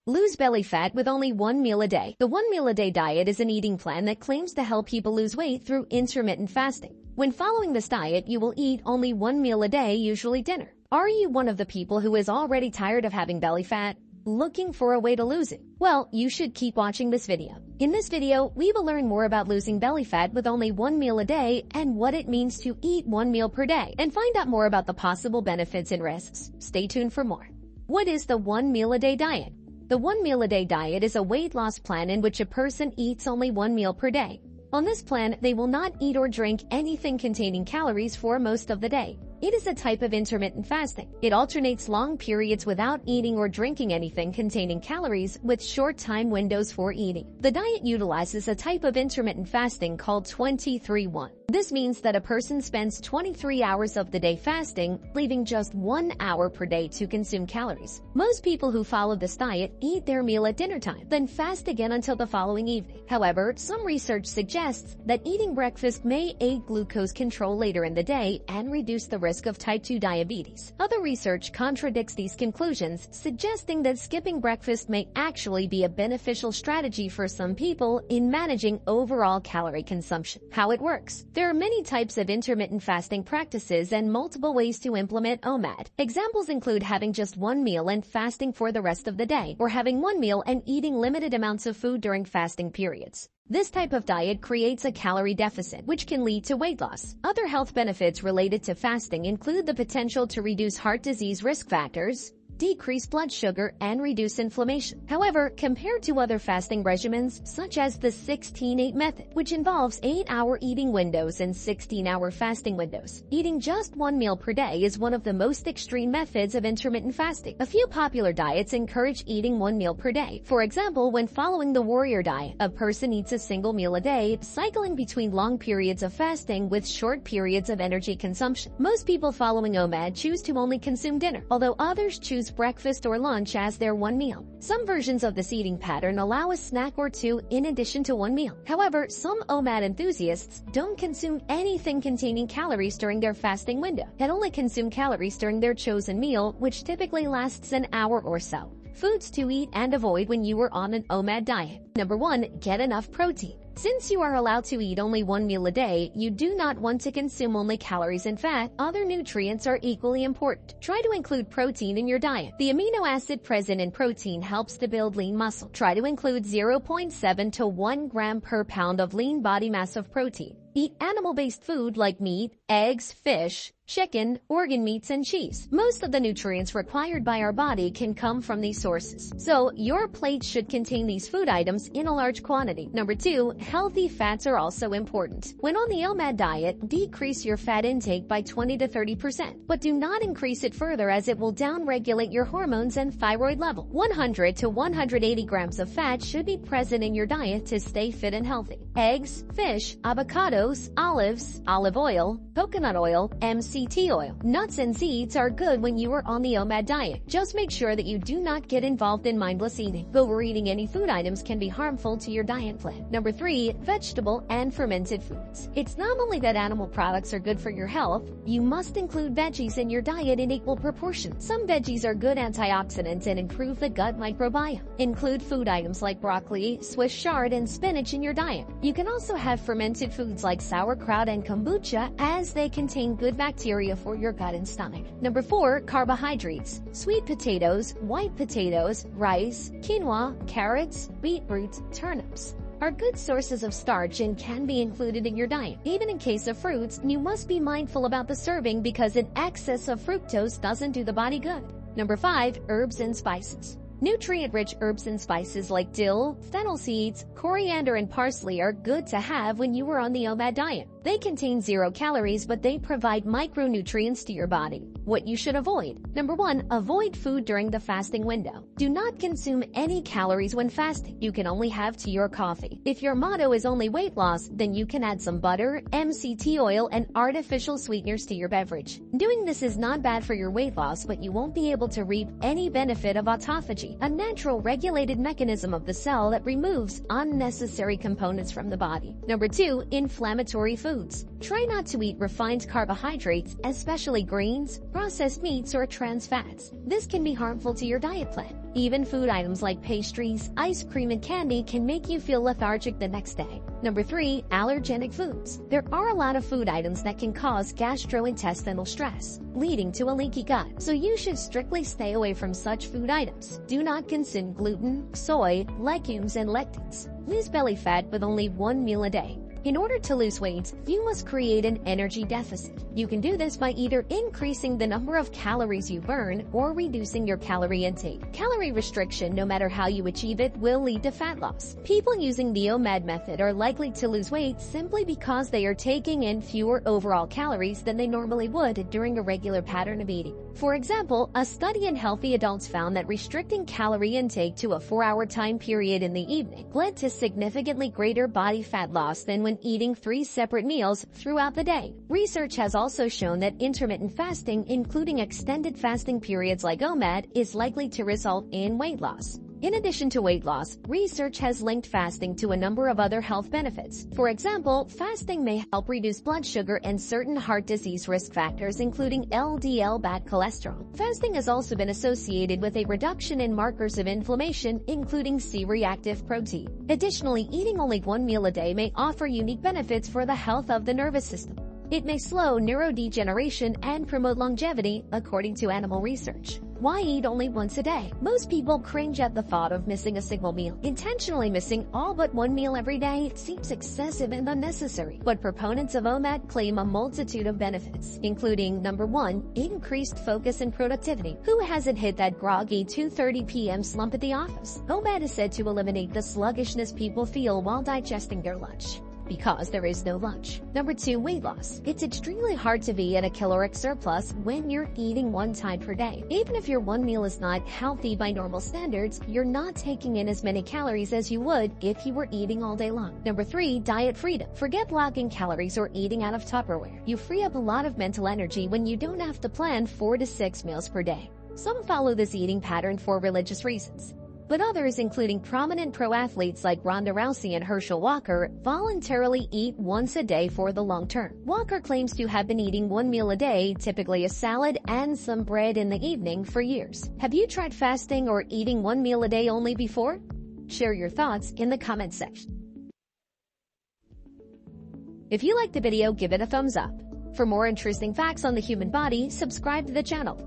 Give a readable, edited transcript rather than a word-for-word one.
Lose belly fat with only one meal a day. The one meal a day diet is an eating plan that claims to help people lose weight through intermittent fasting. When following this diet, you will eat only one meal a day, usually dinner. Are you one of the people who is already tired of having belly fat? Looking for a way to lose it? Well, you should keep watching this video. In this video, we will learn more about losing belly fat with only one meal a day and what it means to eat one meal per day, and find out more about the possible benefits and risks. Stay tuned for more. What is the one meal a day diet? The one meal a day diet is a weight loss plan in which a person eats only one meal per day. On this plan, they will not eat or drink anything containing calories for most of the day. It is a type of intermittent fasting. It alternates long periods without eating or drinking anything containing calories with short time windows for eating. The diet utilizes a type of intermittent fasting called 23-1. This means that a person spends 23 hours of the day fasting, leaving just 1 hour per day to consume calories. Most people who follow this diet eat their meal at dinner time, then fast again until the following evening. However, some research suggests that eating breakfast may aid glucose control later in the day and reduce the risk of type 2 diabetes. Other research contradicts these conclusions, suggesting that skipping breakfast may actually be a beneficial strategy for some people in managing overall calorie consumption. How it works. There are many types of intermittent fasting practices and multiple ways to implement OMAD. Examples include having just one meal and fasting for the rest of the day, or having one meal and eating limited amounts of food during fasting periods. This type of diet creates a calorie deficit, which can lead to weight loss. Other health benefits related to fasting include the potential to reduce heart disease risk factors, decrease blood sugar, and reduce inflammation. However, compared to other fasting regimens, such as the 16-8 method, which involves 8-hour eating windows and 16-hour fasting windows, eating just one meal per day is one of the most extreme methods of intermittent fasting. A few popular diets encourage eating one meal per day. For example, when following the warrior diet, a person eats a single meal a day, cycling between long periods of fasting with short periods of energy consumption. Most people following OMAD choose to only consume dinner, although others choose breakfast or lunch as their one meal. Some versions of this eating pattern allow a snack or two in addition to one meal. However, some OMAD enthusiasts don't consume anything containing calories during their fasting window and only consume calories during their chosen meal, which typically lasts an hour or so. Foods to eat and avoid when you are on an OMAD diet. Number 1. Get enough protein. Since you are allowed to eat only one meal a day, you do not want to consume only calories and fat. Other nutrients are equally important. Try to include protein in your diet. The amino acid present in protein helps to build lean muscle. Try to include 0.7 to 1 gram per pound of lean body mass of protein. Eat animal-based food like meat, eggs, fish, chicken, organ meats, and cheese. Most of the nutrients required by our body can come from these sources, so your plate should contain these food items in a large quantity. Number 2, healthy fats are also important. When on the OMAD diet, decrease your fat intake by 20 to 30%, but do not increase it further as it will downregulate your hormones and thyroid level. 100 to 180 grams of fat should be present in your diet to stay fit and healthy. Eggs, fish, avocados, olives, olive oil, coconut oil, MCT oil. Nuts and seeds are good when you are on the OMAD diet. Just make sure that you do not get involved in mindless eating. Overeating any food items can be harmful to your diet plan. Number 3, vegetable and fermented foods. It's not only that animal products are good for your health, you must include veggies in your diet in equal proportion. Some veggies are good antioxidants and improve the gut microbiome. Include food items like broccoli, Swiss chard, and spinach in your diet. You can also have fermented foods like sauerkraut and kombucha, as they contain good bacteria for your gut and stomach. Number 4, carbohydrates. Sweet potatoes, white potatoes, rice, quinoa, carrots, beetroot, turnips are good sources of starch and can be included in your diet. Even in case of fruits, you must be mindful about the serving because an excess of fructose doesn't do the body good. Number 5, herbs and spices. Nutrient-rich herbs and spices like dill, fennel seeds, coriander, and parsley are good to have when you are on the OMAD diet. They contain 0 calories, but they provide micronutrients to your body. What you should avoid. Number 1, avoid food during the fasting window. Do not consume any calories when fasting. You can only have tea or coffee. If your motto is only weight loss, then you can add some butter, MCT oil, and artificial sweeteners to your beverage. Doing this is not bad for your weight loss, but you won't be able to reap any benefit of autophagy, a natural regulated mechanism of the cell that removes unnecessary components from the body. Number 2, inflammatory foods. foods. Try not to eat refined carbohydrates, especially grains, processed meats, or trans fats. This can be harmful to your diet plan. Even food items like pastries, ice cream, and candy can make you feel lethargic the next day. Number 3. Allergenic foods. There are a lot of food items that can cause gastrointestinal stress, leading to a leaky gut, so you should strictly stay away from such food items. Do not consume gluten, soy, legumes, and lectins. Lose belly fat with only one meal a day. In order to lose weight, you must create an energy deficit. You can do this by either increasing the number of calories you burn or reducing your calorie intake. Calorie restriction, no matter how you achieve it, will lead to fat loss. People using the OMAD method are likely to lose weight simply because they are taking in fewer overall calories than they normally would during a regular pattern of eating. For example, a study in healthy adults found that restricting calorie intake to a 4-hour time period in the evening led to significantly greater body fat loss than when eating 3 separate meals throughout the day. Research has also shown that intermittent fasting, including extended fasting periods like OMAD, is likely to result in weight loss. In addition to weight loss, research has linked fasting to a number of other health benefits. For example, fasting may help reduce blood sugar and certain heart disease risk factors, including LDL bad cholesterol. Fasting has also been associated with a reduction in markers of inflammation, including C-reactive protein. Additionally, eating only one meal a day may offer unique benefits for the health of the nervous system. It may slow neurodegeneration and promote longevity, according to animal research. Why eat only once a day? Most people cringe at the thought of missing a single meal. Intentionally missing all but one meal every day seems excessive and unnecessary, but proponents of OMAD claim a multitude of benefits, including number 1, increased focus and productivity. Who hasn't hit that groggy 2:30 p.m. slump at the office? OMAD is said to eliminate the sluggishness people feel while digesting their lunch, because there is no lunch. Number 2, weight loss. It's extremely hard to be at a caloric surplus when you're eating one time per day. Even if your one meal is not healthy by normal standards, you're not taking in as many calories as you would if you were eating all day long. Number 3, diet freedom. Forget logging calories or eating out of Tupperware. You free up a lot of mental energy when you don't have to plan 4 to 6 meals per day. Some follow this eating pattern for religious reasons, but others, including prominent pro athletes like Ronda Rousey and Herschel Walker, voluntarily eat once a day for the long term. Walker claims to have been eating one meal a day, typically a salad and some bread in the evening, for years. Have you tried fasting or eating one meal a day only before? Share your thoughts in the comments section. If you liked the video, give it a thumbs up. For more interesting facts on the human body, subscribe to the channel.